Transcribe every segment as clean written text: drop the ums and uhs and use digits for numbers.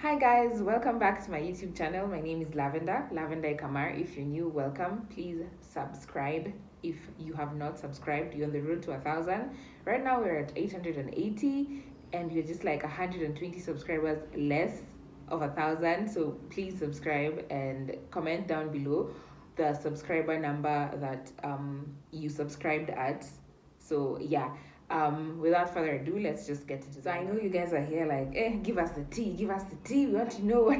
Hi guys, welcome back to my YouTube channel. My name is Lavender Kamar. If you're new, welcome. Please subscribe. If you have not subscribed, you're on the road to 1,000. Right now we're at 880 and we're just like 120 subscribers less of 1,000. So please subscribe and comment down below the subscriber number that you subscribed at. So yeah, without further ado, let's just get into it. So I know you guys are here like, give us the tea, we want to know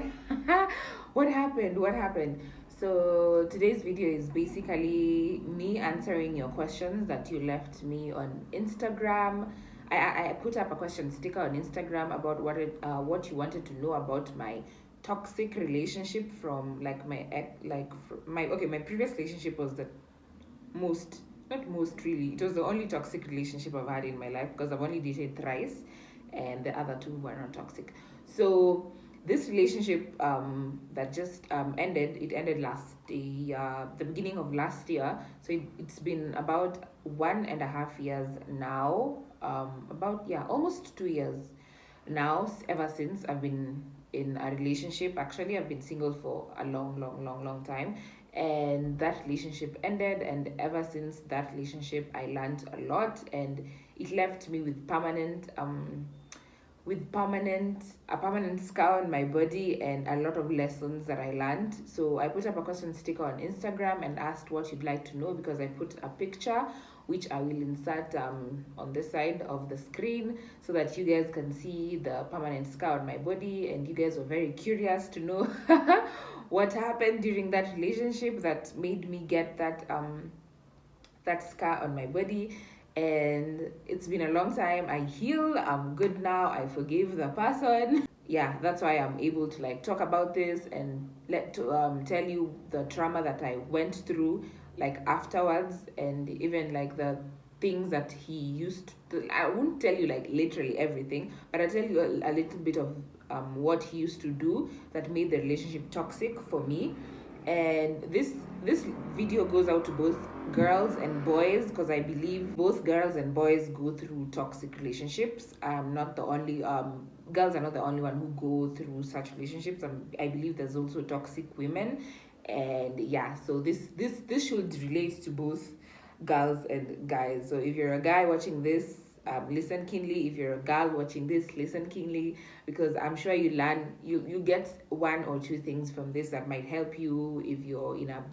what happened. So today's video is basically me answering your questions that you left me on Instagram. I put up a question sticker on Instagram about what you wanted to know about my toxic relationship from like my previous relationship was the most, not most really, it was the only toxic relationship I've had in my life because I've only dated thrice and the other two were not toxic. So this relationship that just ended, it ended last year, the beginning of last year. So it's been about 1.5 years now, almost 2 years now, ever since I've been in a relationship. Actually, I've been single for a long time, and that relationship ended, and ever since that relationship I learned a lot, and it left me with a permanent scar on my body and a lot of lessons that I learned. So I put up a question sticker on Instagram and asked what you'd like to know, because I put a picture which I will insert on the side of the screen so that you guys can see the permanent scar on my body, and you guys were very curious to know what happened during that relationship that made me get that scar on my body. And it's been a long time. I healed, I'm good now, I forgive the person. Yeah, that's why I'm able to like talk about this and tell you the trauma that I went through like afterwards, and even like the things that he used to, I won't tell you like literally everything, but I'll tell you a little bit of what he used to do that made the relationship toxic for me. And this video goes out to both girls and boys, because I believe both girls and boys go through toxic relationships. Not the only girls are not the only one who go through such relationships. I believe there's also toxic women. And yeah, so this should relate to both girls and guys. So if you're a guy watching this, listen keenly. If you're a girl watching this, listen keenly, because I'm sure you get one or two things from this that might help you if you're in a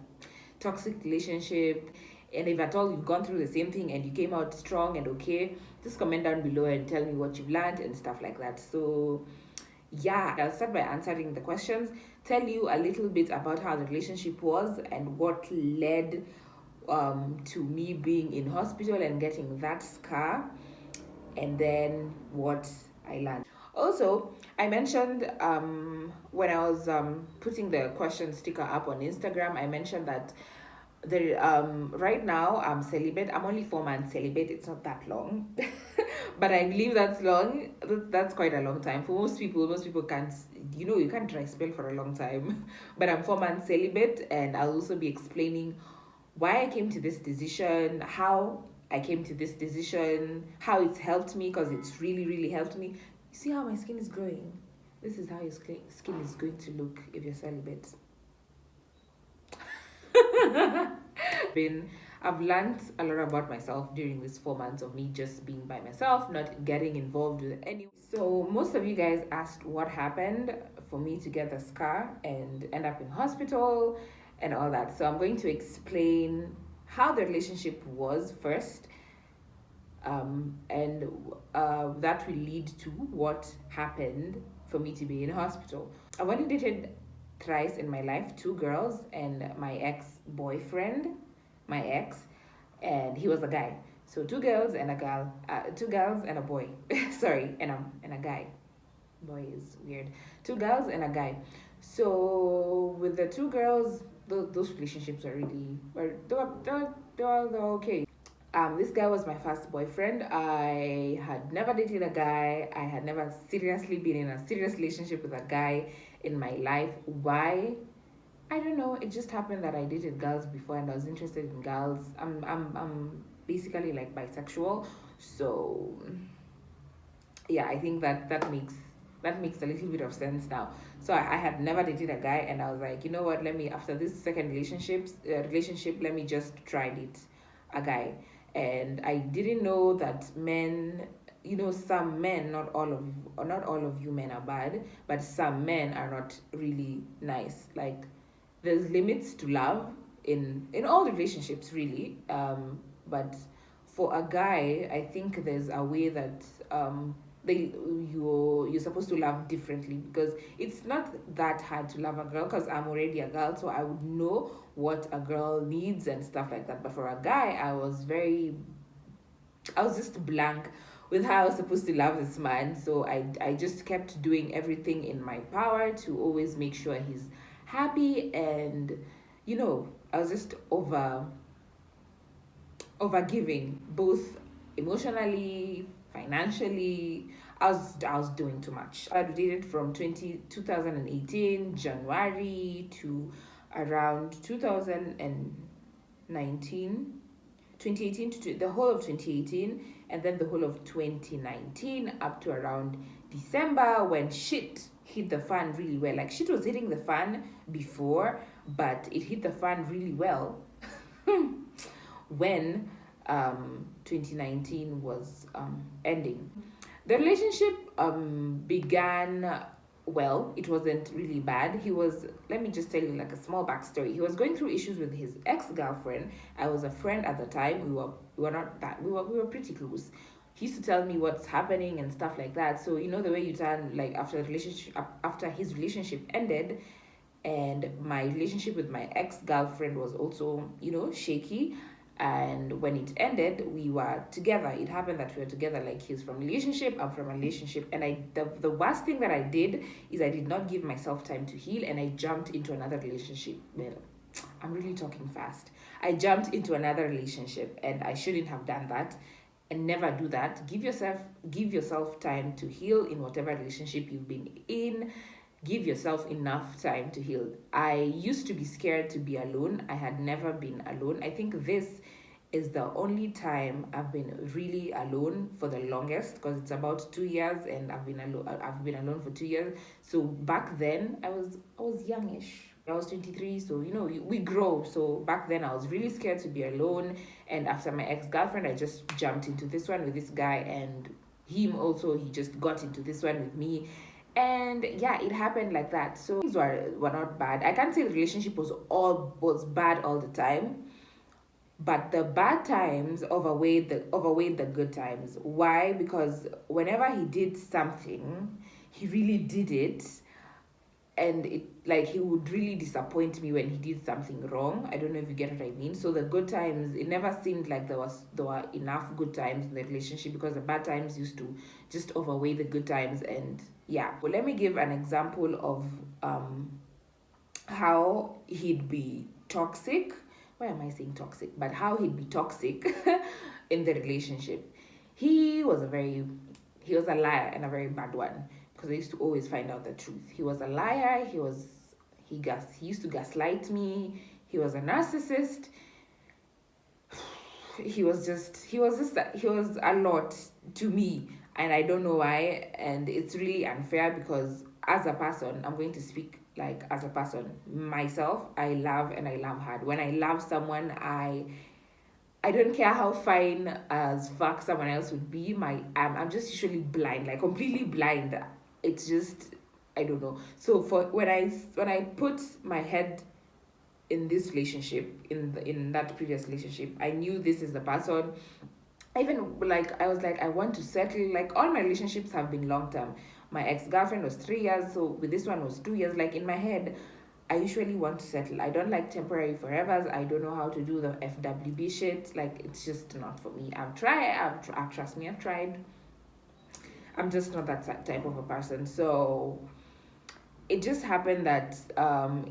toxic relationship. And if at all you've gone through the same thing and you came out strong and okay, just comment down below and tell me what you've learned and stuff like that. So yeah, I'll start by answering the questions, tell you a little bit about how the relationship was and what led to me being in hospital and getting that scar, and then what I learned. Also, I mentioned when I was putting the question sticker up on Instagram, I mentioned that right now I'm celibate. I'm only 4 months celibate. It's not that long, but I believe that's long. That's quite a long time for most people. Most people can't, you can't dry spell for a long time. But I'm 4 months celibate, and I'll also be explaining why I came to this decision, how I came to this decision, how it's helped me, because it's really helped me. You see how my skin is growing? This is how your skin is going to look if you're celibate. I've learned a lot about myself during these 4 months of me just being by myself, not getting involved with anyone. So most of you guys asked what happened for me to get the scar and end up in hospital and all that. So I'm going to explain how the relationship was first, and that will lead to what happened for me to be in hospital. I've only dated thrice in my life, 2 girls and my ex-boyfriend, and he was a guy. So 2 girls and a girl, 2 girls and a boy. Sorry, and a guy. Boy is weird. 2 girls and a guy. So with the 2 girls, those relationships were they were okay. This guy was my first boyfriend. I had never dated a guy. I had never seriously been in a serious relationship with a guy in my life. Why? I don't know. It just happened that I dated girls before and I was interested in girls. I'm basically like bisexual. So yeah, I think that makes that makes a little bit of sense now. So I had never dated a guy, and I was like, you know what, let me, after this second relationship, let me just try it, a guy. And I didn't know that men, some men, not all of you men are bad, but some men are not really nice. Like, there's limits to love in all relationships, really. But for a guy, I think there's a way that you're supposed to love differently, because it's not that hard to love a girl, because I'm already a girl, so I would know what a girl needs and stuff like that. But for a guy, I was just blank with how I was supposed to love this man. So I just kept doing everything in my power to always make sure he's happy. And I was just over giving, both emotionally, financially. I was doing too much. I dated from 2018 January to around 2019, 2018 to the whole of 2018, and then the whole of 2019 up to around December, when shit hit the fan really well. Like, shit was hitting the fan before, but it hit the fan really well when 2019 was ending. The relationship began well. It wasn't really bad. Let me just tell you like a small backstory. He was going through issues with his ex-girlfriend. I was a friend at the time. We were not that, we were pretty close. He used to tell me what's happening and stuff like that. So the way you turn, like, after his relationship ended, and my relationship with my ex-girlfriend was also shaky. And when it ended, we were together. It happened that we were together. Like, he's from relationship, I'm from relationship. And the worst thing that I did is I did not give myself time to heal, and I jumped into another relationship. Well, I'm really talking fast. I jumped into another relationship, and I shouldn't have done that. And never do that. Give yourself time to heal in whatever relationship you've been in. Give yourself enough time to heal. I used to be scared to be alone. I had never been alone. I think this is the only time I've been really alone for the longest, because it's about 2 years, and I've been alone for 2 years. So back then I was youngish. I was 23, so we grow. So back then I was really scared to be alone, and after my ex-girlfriend, I just jumped into this one with this guy, and him also, he just got into this one with me. And yeah, it happened like that. So things were not bad. I can't say the relationship was bad all the time, but the bad times overweighed the good times. Why? Because whenever he did something, he really did it, and he would really disappoint me when he did something wrong. I don't know if you get what I mean. So the good times, it never seemed like there were enough good times in the relationship, because the bad times used to just overweigh the good times. And yeah, well, let me give an example of how he'd be toxic. Why am I saying toxic? But how he'd be toxic in the relationship. He was a liar, and a very bad one, because I used to always find out the truth. He was a liar. He used to gaslight me. He was a narcissist. He was a lot to me, and I don't know why. And it's really unfair, because as a person, I'm going to speak like as a person myself. I love, and I love hard. When I love someone, I don't care how fine as fuck someone else would be. I'm just usually blind, like completely blind. It's just, I don't know. So for when I put my head in this relationship, in that previous relationship, I knew this is the person. Even like I was like, I want to settle. Like, all my relationships have been long term. My ex-girlfriend was 3 years, so with this one was 2 years. Like, in my head, I usually want to settle. I don't like temporary forevers. I don't know how to do the FWB shit. Like, it's just not for me. Trust me, I've tried. I'm just not that type of a person. So it just happened that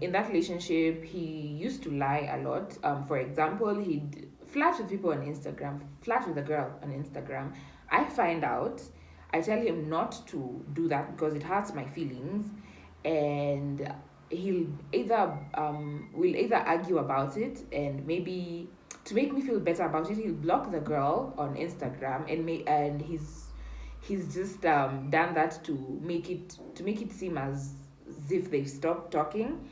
in that relationship, he used to lie a lot. For example, he'd flirt with people on Instagram, flirt with a girl on Instagram. I find out, I tell him not to do that because it hurts my feelings, and he'll either will either argue about it, and maybe to make me feel better about it, he'll block the girl on Instagram, and he's just done that to make it seem as if they've stopped talking,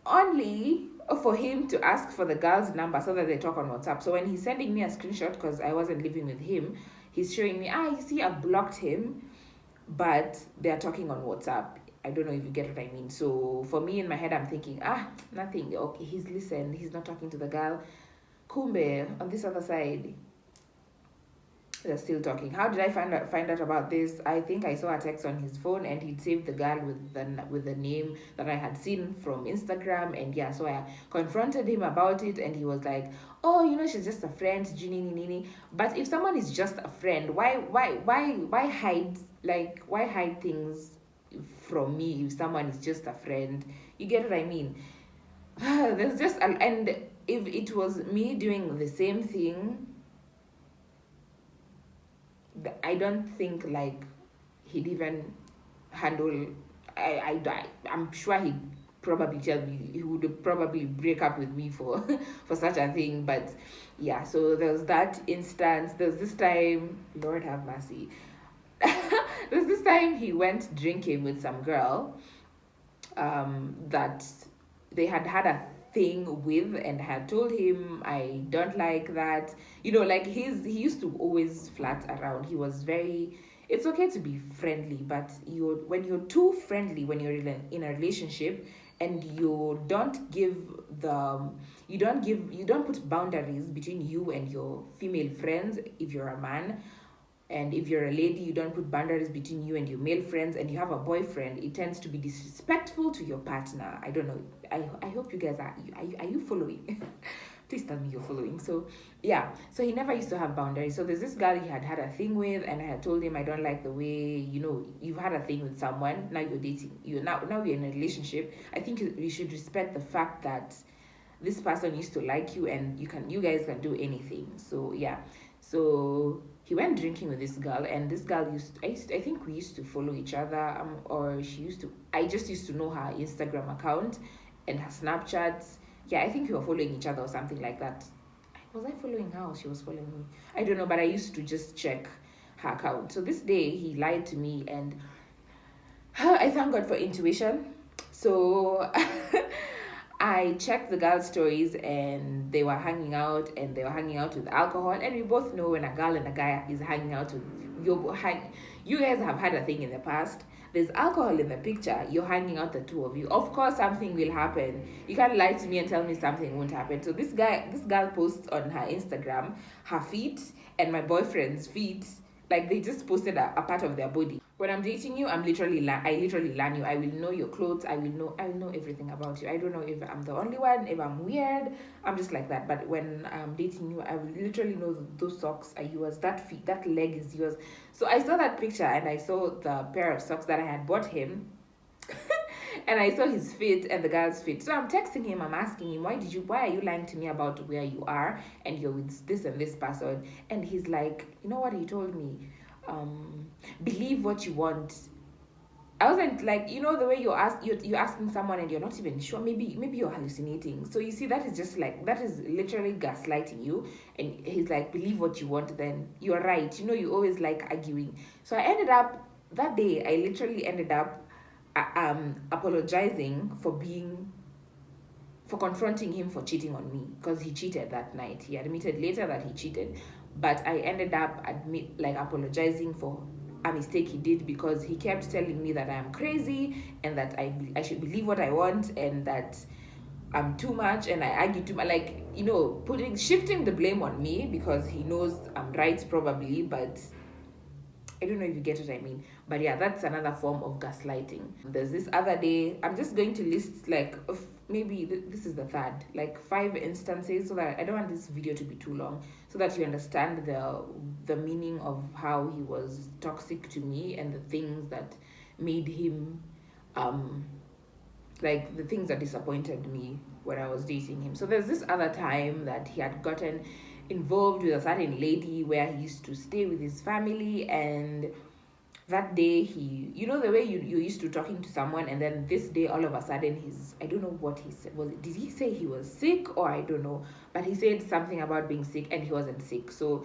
only for him to ask for the girl's number so that they talk on WhatsApp. So when he's sending me a screenshot, because I wasn't living with him, he's showing me, you see, I've blocked him, but they're talking on WhatsApp. I don't know if you get what I mean. So for me, in my head, I'm thinking, nothing. Okay, he's listened. He's not talking to the girl. Kumbe, on this other side, they're still talking. How did I find out about this? I think I saw a text on his phone, and he'd saved the girl with the name that I had seen from Instagram. And yeah, so I confronted him about it, and he was like, "Oh, she's just a friend, nini." But if someone is just a friend, why hide, like, why hide things from me if someone is just a friend? You get what I mean? There's just and if it was me doing the same thing, I don't think like he'd even handle. I'm sure he'd probably tell me, he would probably break up with me for for such a thing. But yeah, so there's that instance. There's this time, Lord have mercy. There's this time he went drinking with some girl that they had a thing with, and had told him, I don't like that. Like he used to always flirt around. He was very, it's okay to be friendly, but when you're too friendly, when you're in a relationship, and you don't put boundaries between you and your female friends. If you're a man, and if you're a lady, you don't put boundaries between you and your male friends, and you have a boyfriend, it tends to be disrespectful to your partner. I don't know. I hope you guys are you following? Please tell me you're following. So yeah, so he never used to have boundaries. So there's this girl he had a thing with, and I had told him, I don't like the way, you've had a thing with someone, now you're dating, now you're in a relationship. I think you should respect the fact that this person used to like you, and you guys can do anything. So yeah, so he went drinking with this girl, and this girl I think we used to follow each other, or I just used to know her Instagram account and her Snapchat. Yeah, I think we were following each other or something like that. Was I following her or she was following me? I don't know, but I used to just check her account. So this day he lied to me, and I thank God for intuition. So I checked the girls' stories, and they were hanging out, and they were hanging out with alcohol. And we both know when a girl and a guy is hanging out with you guys have had a thing in the past. There's alcohol in the picture. You're hanging out, the two of you. Of course, something will happen. You can't lie to me and tell me something won't happen. So this girl posts on her Instagram her feet and my boyfriend's feet. Like, they just posted a part of their body. When I'm dating you, I literally learn you. I will know your clothes. I will know everything about you. I don't know if I'm the only one, if I'm weird. I'm just like that. But when I'm dating you, I will literally know those socks are yours. That leg is yours. So I saw that picture, and I saw the pair of socks that I had bought him. And I saw his feet and the girl's feet. So I'm texting him, I'm asking him, why are you lying to me about where you are and you're with this and this person? And he's like, you know what he told me? Believe what you want. I wasn't like, the way you're asking someone and you're not even sure, maybe you're hallucinating. So you see, that is literally gaslighting you. And he's like, believe what you want, then you're right. You always like arguing. So that day I literally ended up apologizing for confronting him for cheating on me, because he cheated that night. He admitted later that he cheated, but I ended up apologizing for a mistake he did, because he kept telling me that I am crazy and that I should believe what I want, and that I'm too much and I argue too much, shifting the blame on me, because he knows I'm right probably, but I don't know if you get what I mean. But yeah, that's another form of gaslighting. There's this other day, I'm just going to list maybe this is the third, 5 instances, so that I don't want this video to be too long, so that you understand the meaning of how he was toxic to me, and the things that made him the things that disappointed me when I was dating him. So there's this other time that he had gotten involved with a certain lady where he used to stay with his family, and that day he, the way you used to talking to someone, and then this day all of a sudden I don't know what he said. Did he say he was sick, or I don't know, but he said something about being sick, and he wasn't sick. So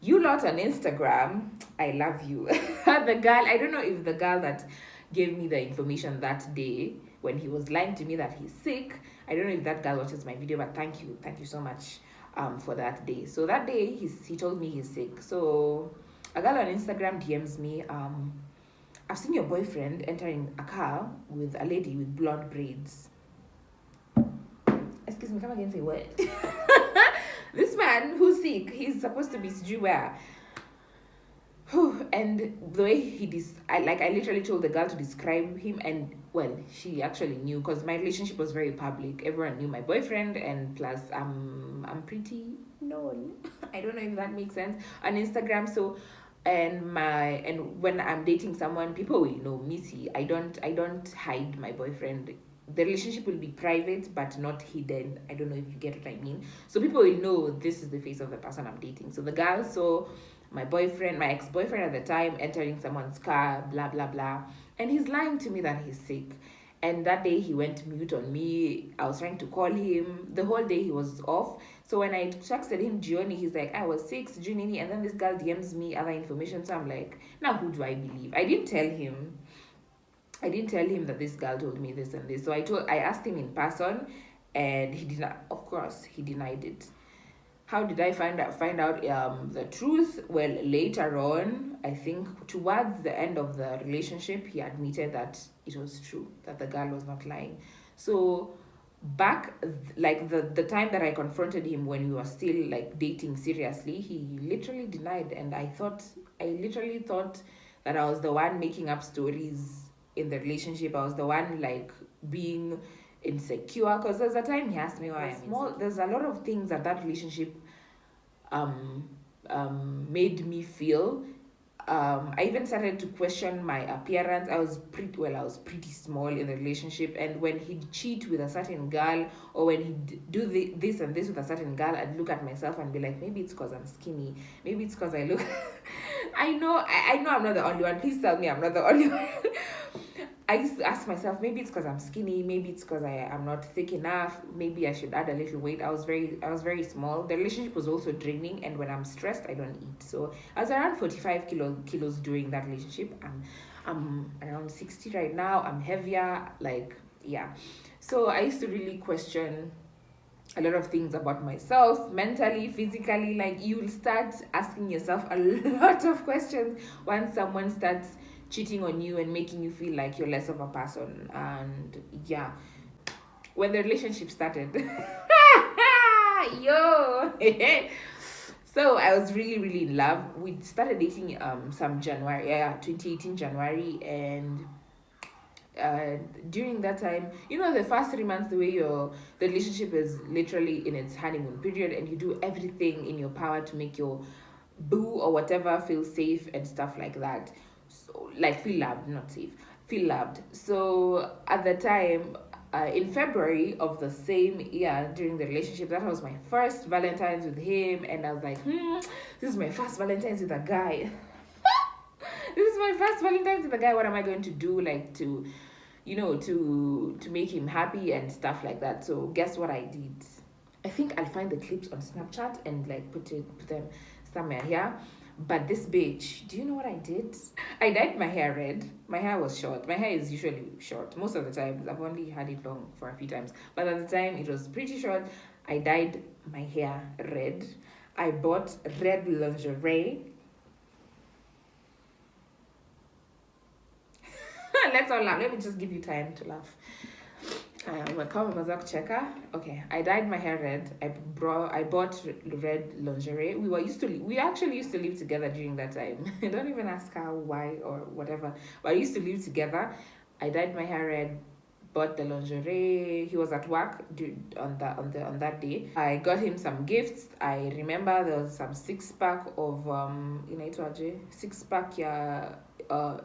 You lot on Instagram, I love you. The girl, I don't know if the girl that gave me the information that day when he was lying to me that he's sick, I don't know if that girl watches my video, but thank you so much for that day. So that day he told me he's sick. So a girl on Instagram DMs me, I've seen your boyfriend entering a car with a lady with blonde braids. Excuse me, come again, say what? This man who's sick, he's supposed to be where. And the way I literally told the girl to describe him, and well, she actually knew because my relationship was very public. Everyone knew my boyfriend, and plus I'm pretty known. I don't know if that makes sense on Instagram. So and when I'm dating someone, people will know Missy. I don't hide my boyfriend. The relationship will be private but not hidden. I don't know if you get what I mean. So people will know this is the face of the person I'm dating. So the girl saw my ex-boyfriend at the time, entering someone's car, blah blah blah, and he's lying to me that he's sick. And that day he went mute on me. I was trying to call him. The whole day he was off. So when I texted him Gioni, he's like, I was sick, Junini, and then this girl DMs me other information. So I'm like, now who do I believe? I didn't tell him that this girl told me this and this. So I asked him in person, and he did not. Of course, he denied it. How did I find out the truth? Well, later on, I think towards the end of the relationship, he admitted that it was true, that the girl was not lying. So back like the time that I confronted him when we were still like dating seriously, he literally denied, and I literally thought that I was the one making up stories in the relationship. I was the one like being insecure, because there's a time he asked me why I'm small. There's a lot of things that relationship made me feel. I even started to question my appearance. I was pretty small in the relationship, and when he'd cheat with a certain girl, or when he'd do this and this with a certain girl, I'd look at myself and be like, maybe it's because I'm skinny, maybe it's because I look I know I'm not the only one. Please tell me I'm not the only one. I used to ask myself, maybe it's because I'm skinny, maybe it's because I'm not thick enough, maybe I should add a little weight. I was very small. The relationship was also draining, and when I'm stressed, I don't eat. So I was around 45 kilos during that relationship. I'm around 60 right now. I'm heavier, like, yeah. So I used to really question a lot of things about myself, mentally, physically. Like, you'll start asking yourself a lot of questions once someone starts cheating on you and making you feel like you're less of a person. And yeah, when the relationship started, yo, so I was really in love. We started dating some January, 2018 January, and during that time, the first 3 months, the way the relationship is literally in its honeymoon period, and you do everything in your power to make your boo or whatever feel safe and stuff like that. So, like, feel loved, not safe, feel loved. So at the time, in February of the same year, during the relationship, that was my first Valentine's with him, and I was like, this is my first Valentine's with a guy. This is my first Valentine's with a guy. What am I going to do, like, to make him happy and stuff like that? So guess what I did? I think I'll find the clips on Snapchat and like put them somewhere here. But this bitch, do you know what I did? I dyed my hair red. My hair was short. My hair is usually short. Most of the time, I've only had it long for a few times. But at the time, it was pretty short. I dyed my hair red. I bought red lingerie. Let's all laugh. Let me just give you time to laugh. Checker. Okay, I dyed my hair red. I bought red lingerie. We actually used to live together during that time. Don't even ask how, why, or whatever. But I used to live together. I dyed my hair red, bought the lingerie. He was at work on that day. I got him some gifts. I remember there was some 6-pack of 6-pack,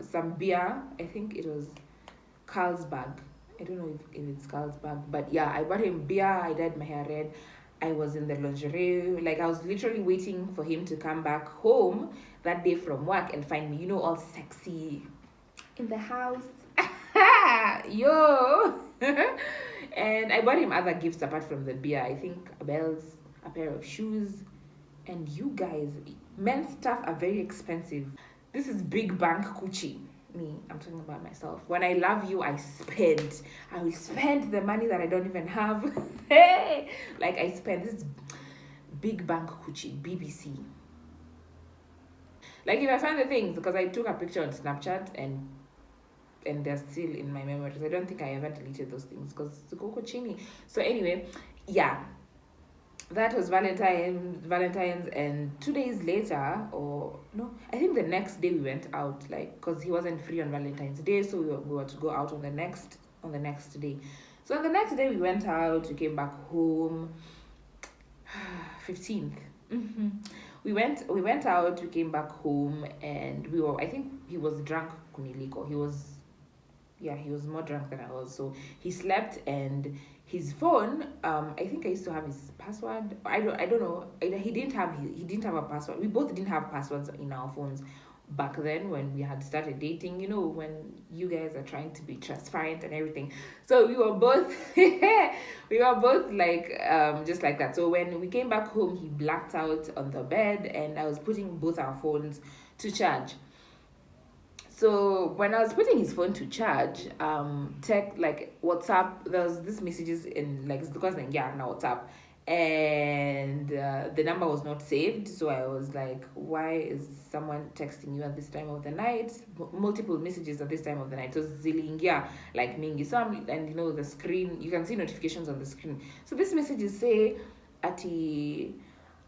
some beer. I think it was Carlsberg. I don't know if it's Carlsberg, but yeah, I bought him beer. I dyed my hair red. I was in the lingerie. Like, I was literally waiting for him to come back home that day from work and find me, all sexy in the house. Yo. And I bought him other gifts apart from the beer. I think a pair of shoes. And you guys, men's stuff are very expensive. This is big bank coochie. Me, I'm talking about myself. When I love you, I will spend the money that I don't even have. Hey, like I spend this big bank coochie, BBC. Like if I find the things, because I took a picture on Snapchat and they're still in my memories. I don't think I ever deleted those things because it's Coco Chini. So anyway, yeah, that was Valentine's, and 2 days later, or no, I think the next day we went out, like because he wasn't free on Valentine's Day, so we were to go out on the next day. So on the next day we went out. We came back home. 15th. We went out. We came back home, and we were. I think he was drunk. Kuniliko. He was more drunk than I was. So he slept, and his phone. I think I used to have his password. I don't know. He didn't have a password. We both didn't have passwords in our phones back then when we had started dating. You know, when you guys are trying to be transparent and everything. So we were both like just like that. So when we came back home, he blacked out on the bed, and I was putting both our phones to charge. So when I was putting his phone to charge, like WhatsApp, there was this messages in like because yeah now WhatsApp, and the number was not saved. So I was like, why is someone texting you at this time of the night? Multiple messages at this time of the night. So zilingia like mingi. So and you know the screen, you can see notifications on the screen. So these messages say, "Ati,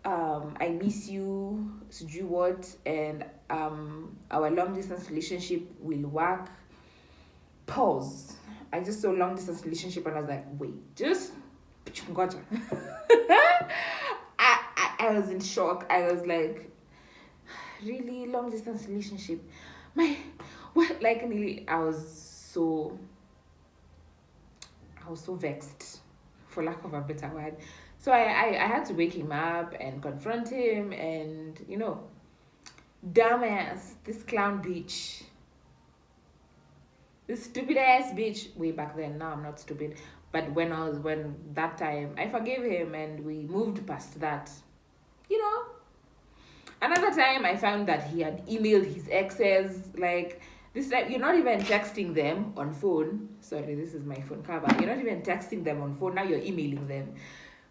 I miss you, sijui what, and our long distance relationship will work." Pause. I just saw long distance relationship and I was like, wait, just gotcha. I was in shock. I was like, really, long distance relationship? What? Like really, I was so vexed, for lack of a better word. So I had to wake him up and confront him, and you know, dumbass, this clown bitch, this stupid ass bitch. Way back then, now I'm not stupid, but when that time, I forgave him and we moved past that. You know, another time I found that he had emailed his exes. Like this time, you're not even texting them on phone. Sorry, this is my phone cover. You're not even texting them on phone. Now you're emailing them.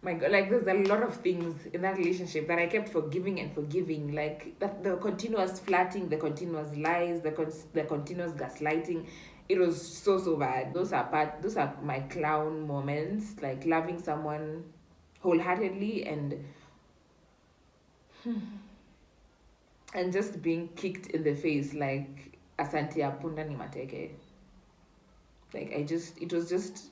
My God, like there's a lot of things in that relationship that I kept forgiving and forgiving. Like that, the continuous flirting, the continuous lies, the continuous gaslighting. It was so bad. Those are my clown moments. Like loving someone wholeheartedly and just being kicked in the face like asante apunda ni mateke. Like it was just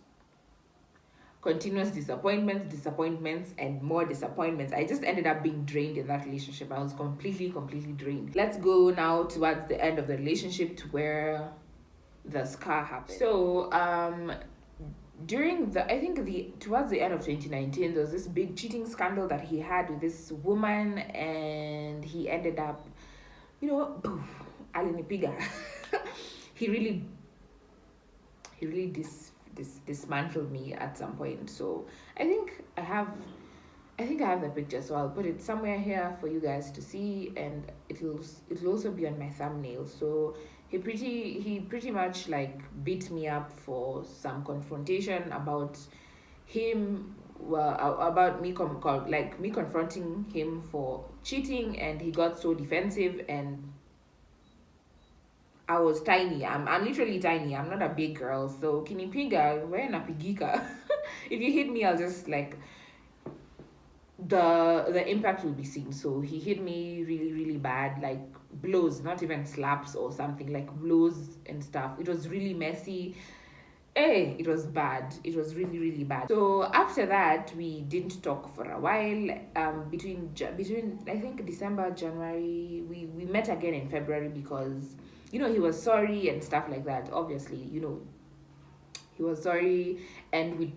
continuous disappointments and more disappointments. I just ended up being drained in that relationship. I was completely drained. Let's go now towards the end of the relationship, to where the scar happened. So towards the end of 2019, there was this big cheating scandal that he had with this woman, and he ended up, you know, alinipiga. he really dismantled me at some point. So I think I have the picture, so I'll put it somewhere here for you guys to see, and it'll also be on my thumbnail. So he pretty much like beat me up for some confrontation about him, about me me confronting him for cheating, and he got so defensive, and I was tiny. I'm literally tiny. I'm not a big girl. So kinipiga, where napigika. If you hit me, I'll just like the impact will be seen. So he hit me really bad, like blows, not even slaps or something, like blows and stuff. It was really messy. It was bad. It was really bad. So after that, we didn't talk for a while. Between I think December, January, we met again in February because, you know, he was sorry and stuff like that. Obviously, you know, he was sorry, and with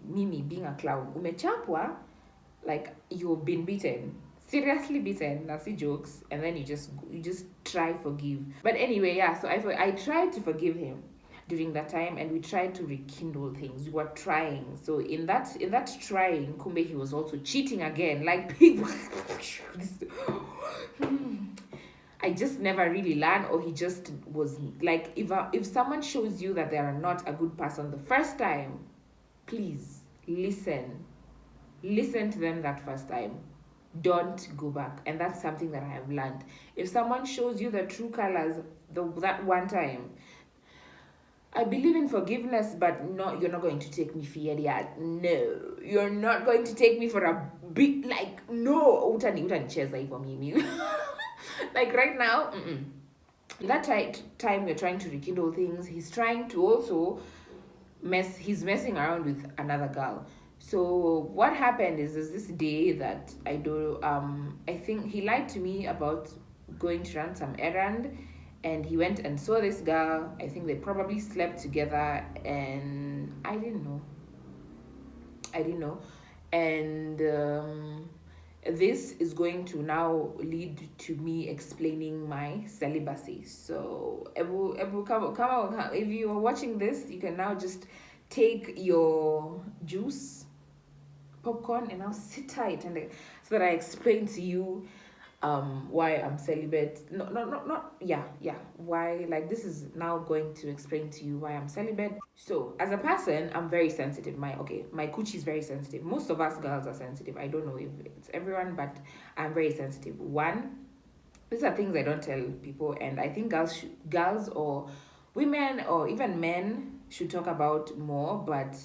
Mimi being a clown, umechapwa, like you've been beaten, seriously beaten, nasty jokes, and then you just try forgive. But anyway, yeah. So I tried to forgive him. during that time, and we tried to rekindle things. We were trying. So in that trying, Kumbe, he was also cheating again. Like people, I just never really learned, or he just was like, if someone shows you that they are not a good person the first time, please listen to them that first time. Don't go back. And that's something that I have learned. If someone shows you the true colors that one time, I believe in forgiveness, but no, you're not going to take me for yet. No, you're not going to take me for a big, like, no, utani cheza hivyo mimi. Like right now, that time we're trying to rekindle things, he's trying to also he's messing around with another girl. So what happened is this day that I think he lied to me about going to run some errand, and he went and saw this girl. I think they probably slept together, and I didn't know. And this is going to now lead to me explaining my celibacy. So Ebu, come on, if you are watching this, you can now just take your juice, popcorn, and now sit tight, and so that I explain to you why I'm celibate. Why, like, this is now going to explain to you why I'm celibate. So as a person, I'm very sensitive. My coochie is very sensitive. Most of us girls are sensitive. I don't know if it's everyone, but I'm very sensitive. One, these are things I don't tell people, and I think girls or women or even men should talk about more. But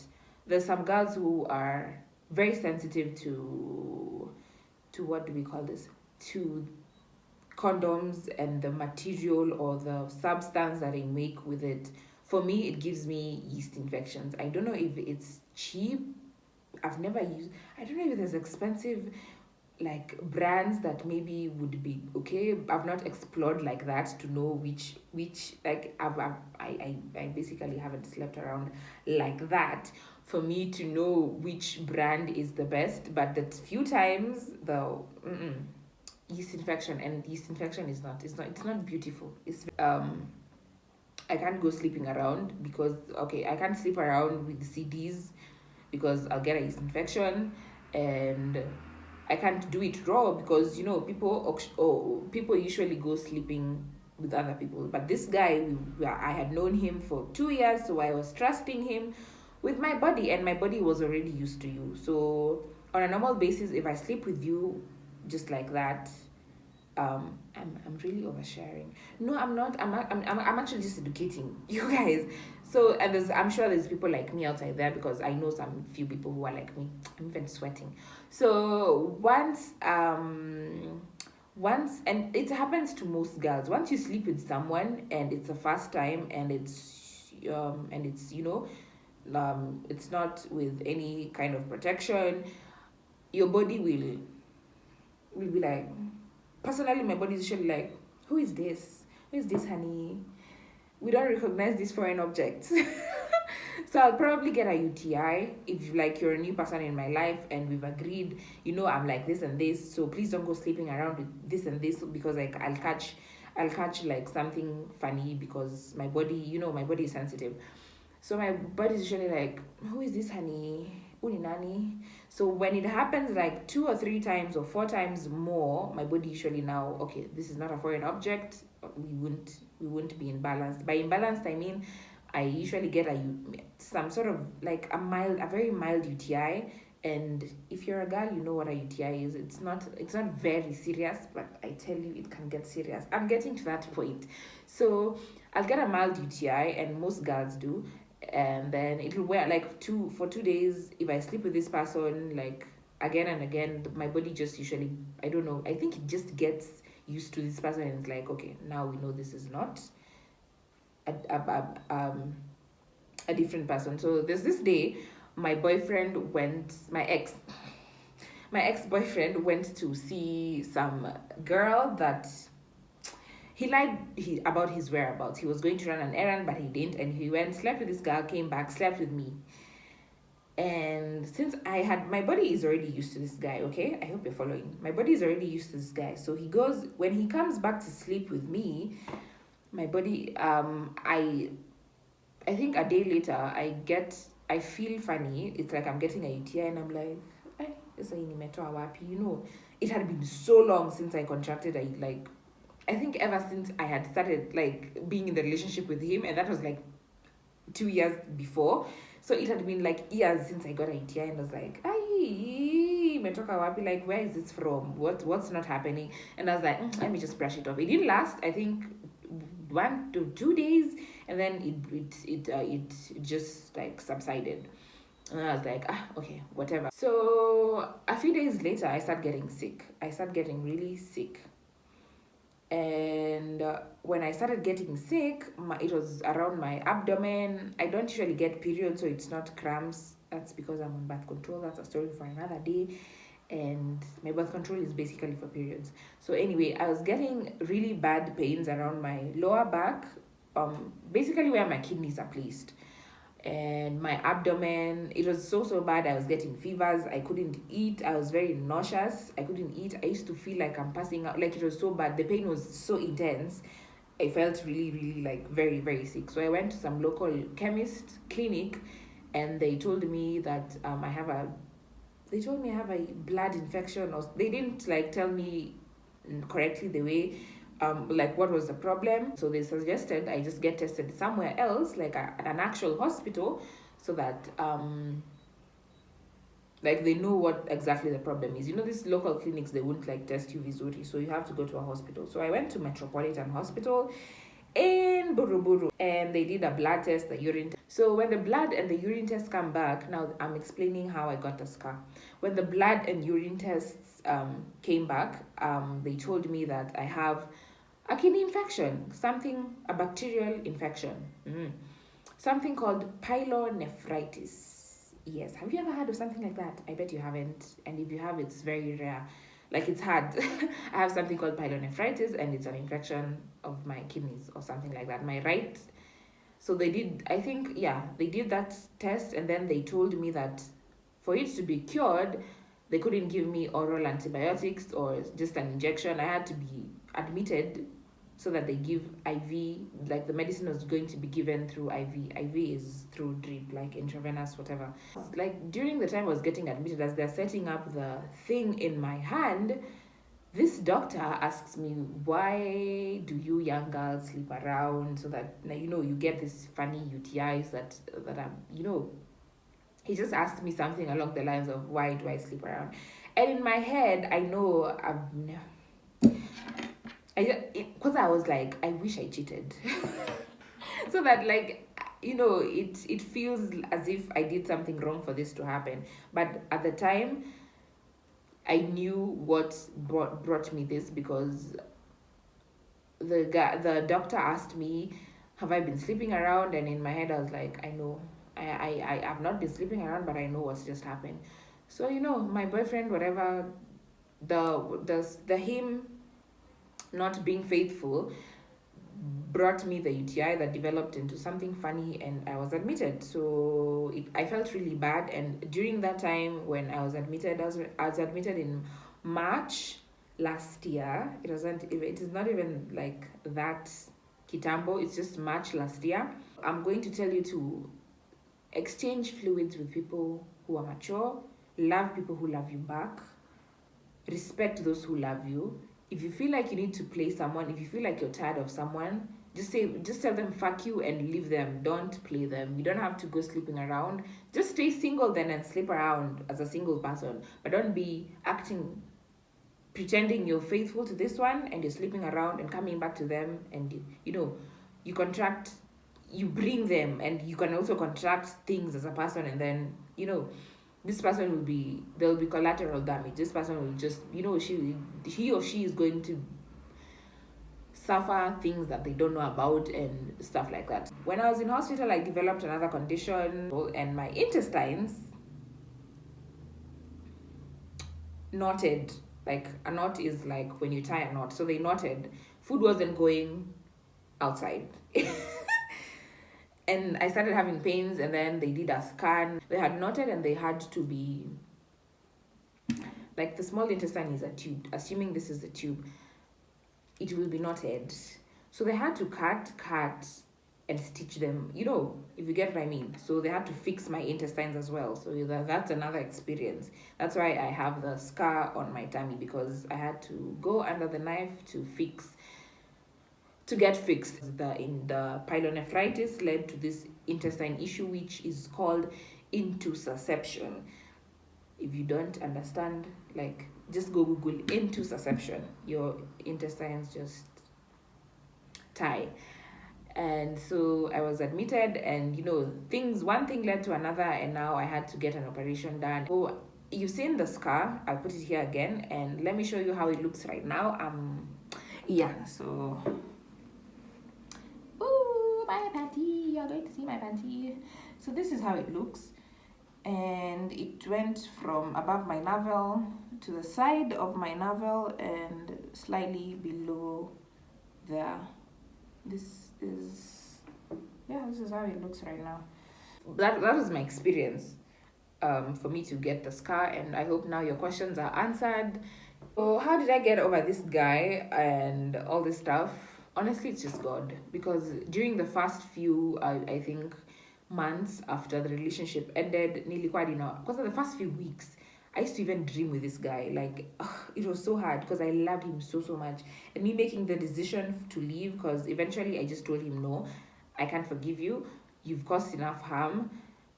there's some girls who are very sensitive to what do we call this, to condoms and the material or the substance that they make with it. For me, it gives me yeast infections. I don't know if it's cheap. I've never used. I don't know if there's expensive like brands that maybe would be okay. I've not explored like that to know which like I basically haven't slept around like that for me to know which brand is the best. But the few times the yeast infection, and yeast infection is not, it's not beautiful. It's I can't go sleeping around because I can't sleep around with CDs because I'll get a yeast infection, and I can't do it raw because people usually go sleeping with other people. But this guy, I had known him for 2 years, so I was trusting him with my body, and my body was already used to you. So on a normal basis, if I sleep with you just like that, I'm really oversharing. No, I'm not. I'm actually just educating you guys. So, and I'm sure there's people like me outside there, because I know some few people who are like me. I'm even sweating. So once, and it happens to most girls. Once you sleep with someone and it's the first time, and it's it's not with any kind of protection, your body will be like, personally, my body is usually like, who is this? Who is this, honey? We don't recognize these foreign objects. So I'll probably get a UTI if like you're a new person in my life and we've agreed, I'm like this and this, so please don't go sleeping around with this and this, because like I'll catch like something funny, because my body, my body is sensitive. So my body's usually like, who is this, honey? Uni nani? So when it happens like 2 or 3 times or 4 times more, my body usually now, okay, this is not a foreign object. We won't be imbalanced. By imbalanced, I mean I usually get some sort of like a very mild UTI. And if you're a girl, you know what a UTI is. It's not very serious, but I tell you, it can get serious. I'm getting to that point. So I'll get a mild UTI, and most girls do, and then it'll wear like for 2 days. If I sleep with this person like again and again, my body just usually, I don't know, I think it just gets used to this person, and it's like, okay, now we know this is not a different person. So there's this day my ex-boyfriend went to see some girl that he lied about his whereabouts. He was going to run an errand, but he didn't, and he went, slept with this girl, came back, slept with me. And since my body is already used to this guy, okay? I hope you're following. My body is already used to this guy. So when he comes back to sleep with me, my body, I think a day later, I feel funny. It's like I'm getting a UTI, and I'm like, sasa hii nimetoa wapi? You know, it had been so long since I contracted. I think ever since I had started like being in the relationship with him, and that was like 2 years before. So it had been like years since I got a UTI, and I was like, imetoka wapi? Like, where is this from? What's not happening? And I was like, let me just brush it off. It didn't last. I think 1 to 2 days, and then it just like subsided. And I was like, okay, whatever. So a few days later, I started getting sick. I started getting really sick. And when I started getting sick, it was around my abdomen. I don't usually get periods, so it's not cramps. That's because I'm on birth control. That's a story for another day. And my birth control is basically for periods. So anyway, I was getting really bad pains around my lower back, basically where my kidneys are placed, and my abdomen. It was so bad. I was getting fevers. I couldn't eat. I was very nauseous. I couldn't eat. I used to feel like I'm passing out. Like, it was so bad. The pain was so intense. I felt really like very, very sick. So I went to some local chemist clinic, and they told me that they told me I have a blood infection, or they didn't like tell me correctly the way like what was the problem. So they suggested I just get tested somewhere else, like an actual hospital, so that like they know what exactly the problem is. You know, these local clinics, they won't like test you visually, so you have to go to a hospital. So I went to Metropolitan Hospital in Buruburu, and they did a blood test, the urine test. So when the blood and the urine tests come back, now I'm explaining how I got the scar. When the blood and urine tests came back, they told me that I have a kidney infection, a bacterial infection, something called pyelonephritis. Yes, have you ever heard of something like that? I bet you haven't, and if you have, it's very rare. Like, it's hard. I have something called pyelonephritis, and it's an infection of my kidneys or something like that. My right. So they did, I think, yeah, they did that test, and then they told me that for it to be cured, they couldn't give me oral antibiotics or just an injection. I had to be admitted, so that they give IV, like the medicine was going to be given through IV. IV is through drip, like intravenous, whatever. Like, during the time I was getting admitted, as they're setting up the thing in my hand, this doctor asks me, why do you young girls sleep around, so that, you know, you get these funny UTIs that are, you know. He just asked me something along the lines of, why do I sleep around? And in my head, I know because I was like, I wish I cheated. So that, like, you know, it feels as if I did something wrong for this to happen. But at the time, I knew what brought me this, because the doctor asked me, have I been sleeping around? And in my head, I was like, I know. I have not been sleeping around, but I know what's just happened. So, you know, my boyfriend, whatever, the him not being faithful brought me the UTI that developed into something funny, and I was admitted. So I felt really bad. And during that time when I was admitted, I was admitted in March last year. It is not even like that kitambo, it's just March last year. I'm going to tell you to exchange fluids with people who are mature, love people who love you back, respect those who love you. If you feel like you need to play someone, if you feel like you're tired of someone, just tell them fuck you and leave them. Don't play them. You don't have to go sleeping around. Just stay single then and sleep around as a single person. But don't be pretending you're faithful to this one and you're sleeping around and coming back to them, and you bring them, and you can also contract things as a person, and then, this person there'll be collateral damage. This person will just, he or she is going to suffer things that they don't know about and stuff like that. When I was in hospital, I developed another condition, and my intestines knotted. Like, a knot is like when you tie a knot, so they knotted. Food wasn't going outside. And I started having pains, and then they did a scan. They had knotted, and they had to be, like, the small intestine is a tube. Assuming this is the tube, it will be knotted. So they had to cut and stitch them, if you get what I mean. So they had to fix my intestines as well. So that's another experience. That's why I have the scar on my tummy, because I had to go under the knife to get fixed. The pyelonephritis led to this intestine issue, which is called intussusception. If you don't understand, like, just go Google intussusception. Your intestines just tie. And so I was admitted, and one thing led to another, and now I had to get an operation done. So you've seen the scar. I'll put it here again, and let me show you how it looks right now. So my panty, you're going to see my panty. So this is how it looks, and it went from above my navel to the side of my navel and slightly below there. This is how it looks right now. That was my experience for me to get the scar, and I hope now your questions are answered. So how did I get over this guy and all this stuff? Honestly, it's just God, because during the first few I think months after the relationship ended, because of the first few weeks I used to even dream with this guy. Like, it was so hard because I loved him so much, and me making the decision to leave, because eventually I just told him, no, I can't forgive you. You've caused enough harm.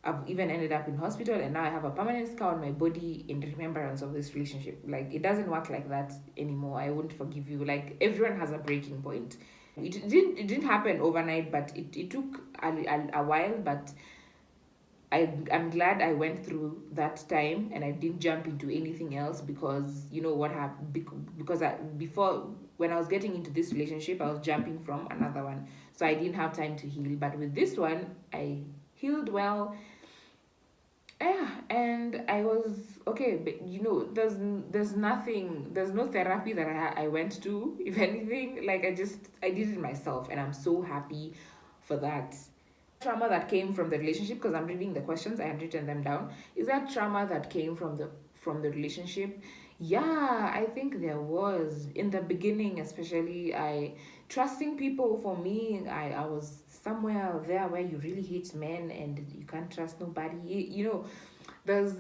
I've even ended up in hospital, and now I have a permanent scar on my body in remembrance of this relationship. Like, it doesn't work like that anymore. I won't forgive you. Like, everyone has a breaking point. It didn't happen overnight, but it took a while. But I'm glad I went through that time and I didn't jump into anything else, because what happened, because before, when I was getting into this relationship, I was jumping from another one, so I didn't have time to heal. But with this one, I healed well. Yeah, and I was okay. But there's no therapy that I went to. If anything, like, I did it myself, and I'm so happy for that. Trauma that came from the relationship, because I'm reading the questions, I had written them down. Is that trauma that came from the relationship? Yeah, I think there was. In the beginning, especially, trusting people, for me, I was somewhere there where you really hate men and you can't trust nobody. There's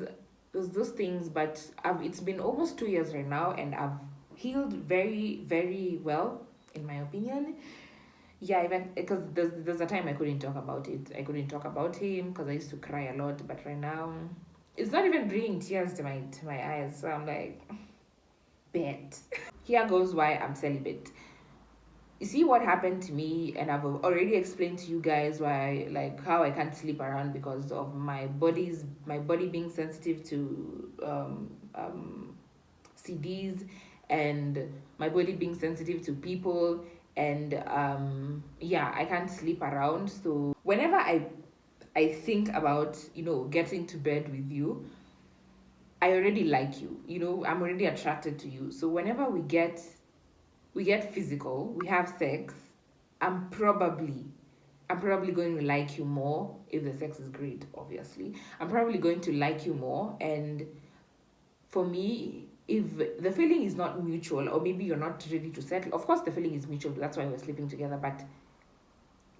those things, but it's been almost 2 years right now, and I've healed very, very well, in my opinion. Yeah, even because there's a time I couldn't talk about it. I couldn't talk about him because I used to cry a lot. But right now, it's not even bringing tears to my eyes. So I'm like, bet. Here goes why I'm celibate. You see what happened to me, and I've already explained to you guys why, like, how I can't sleep around because of my body being sensitive to CDs, and my body being sensitive to people, and I can't sleep around. So whenever I think about getting to bed with you, I already like you. I'm already attracted to you. So whenever we get physical, we have sex, I'm probably going to like you more. If the sex is great, obviously, I'm probably going to like you more. And for me, if the feeling is not mutual, or maybe you're not ready to settle, of course the feeling is mutual, that's why we're sleeping together. But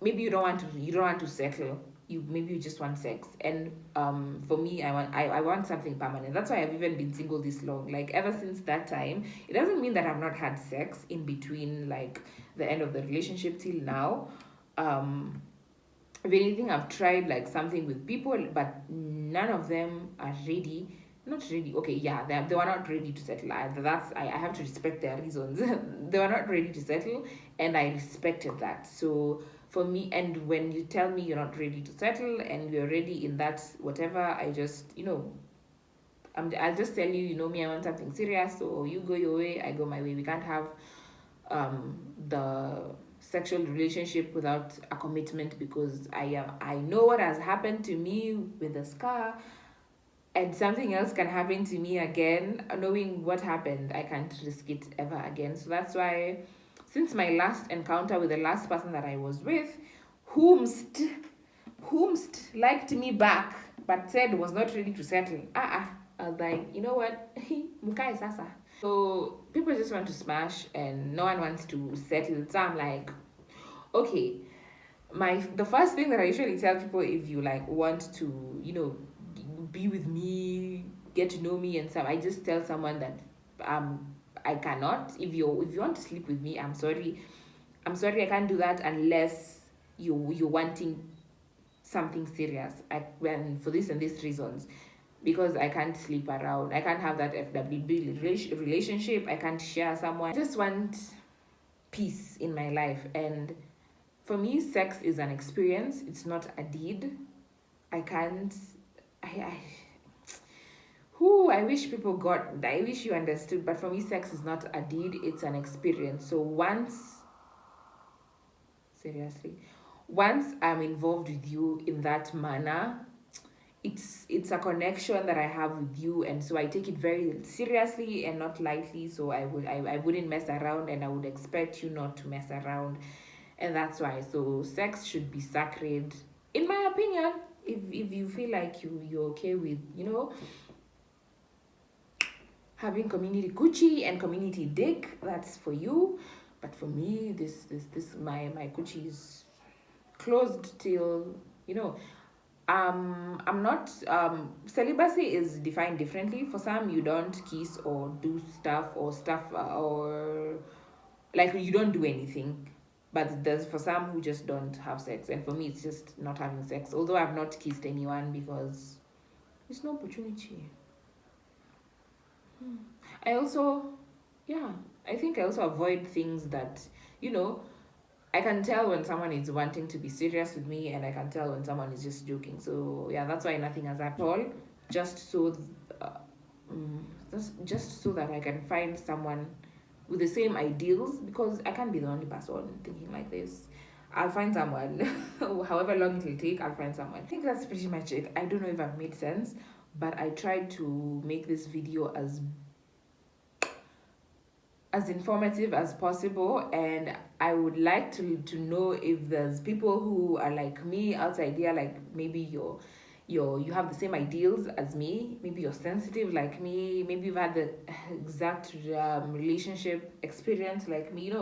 maybe you don't want to settle. Maybe you just want sex. And for me, I want something permanent. That's why I've even been single this long. Like, ever since that time, it doesn't mean that I've not had sex in between, like, the end of the relationship till now. If anything, I've tried, like, something with people, but none of them are ready. Not ready. Okay, yeah, they were not ready to settle. I have to respect their reasons. They were not ready to settle, and I respected that. So for me, and when you tell me you're not ready to settle and you're ready in that whatever, I just I'll just tell you, me, I want something serious. So you go your way, I go my way. We can't have the sexual relationship without a commitment, because I know what has happened to me with the scar, and something else can happen to me again. Knowing what happened, I can't risk it ever again. So that's why, since my last encounter with the last person that I was with, whomst liked me back but said was not ready to settle, I was like, you know what, mukai sasa. So people just want to smash and no one wants to settle. So I'm like, okay, the first thing that I usually tell people, if you like want to, be with me, get to know me and stuff, I just tell someone that I cannot. If you want to sleep with me, I'm sorry, I can't do that unless you're wanting something serious. When for this and these reasons, because I can't sleep around. I can't have that FWB relationship. I can't share someone. I just want peace in my life, and for me, sex is an experience. It's not a deed. I can't. I I wish people got. I wish you understood. But for me, sex is not a deed. It's an experience. So seriously, once I'm involved with you in that manner, it's a connection that I have with you, and so I take it very seriously and not lightly. So I wouldn't mess around, and I would expect you not to mess around, and that's why. So sex should be sacred, in my opinion. If you feel like you're okay with having community coochie and community dick, that's for you. But for me, this my coochie is closed till I'm not celibacy is defined differently. For some, you don't kiss or do stuff or like you don't do anything. But there's for some who just don't have sex, and for me it's just not having sex, although I've not kissed anyone because there's no opportunity. I also, yeah, I think I also avoid things that, you know, I can tell when someone is wanting to be serious with me, and I can tell when someone is just joking. So yeah, that's why nothing has happened at all. Just so, uh, just so that I can find someone with the same ideals, because I can't be the only person thinking like this. I'll find someone, however long it will take. I'll find someone. I think that's pretty much it. I don't know if I've made sense, but I tried to make this video as informative as possible, and I would like to know if there's people who are like me outside there, like maybe you have the same ideals as me, maybe you're sensitive like me, maybe you've had the exact relationship experience like me,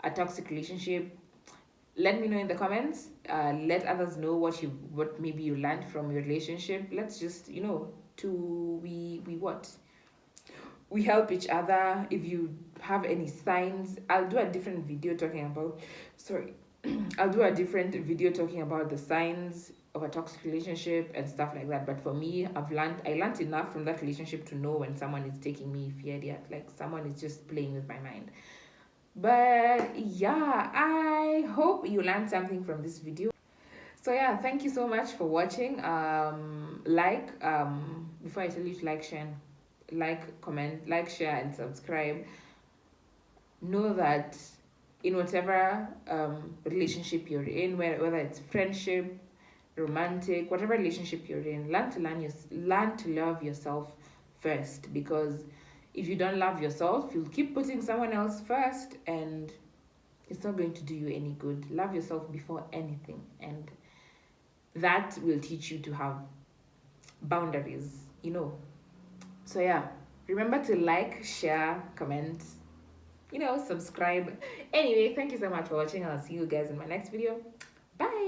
a toxic relationship. Let me know in the comments. Let others know what maybe you learned from your relationship. Let's just to we what we help each other. If you have any signs, I'll do a different video talking about sorry I'll do a different video talking about the signs of a toxic relationship and stuff like that. But for me, I learned enough from that relationship to know when someone is taking me for idiot, like someone is just playing with my mind. But yeah, I hope you learned something from this video. So yeah, thank you so much for watching. Before I tell you to comment, like, share, and subscribe. Know that in whatever relationship you're in, whether it's friendship, romantic, whatever relationship you're in, learn to love yourself first. Because if you don't love yourself, you'll keep putting someone else first, and it's not going to do you any good. Love yourself before anything, and that will teach you to have boundaries. So yeah, remember to like, share, comment, subscribe. Anyway, thank you so much for watching. I'll see you guys in my next video. Bye.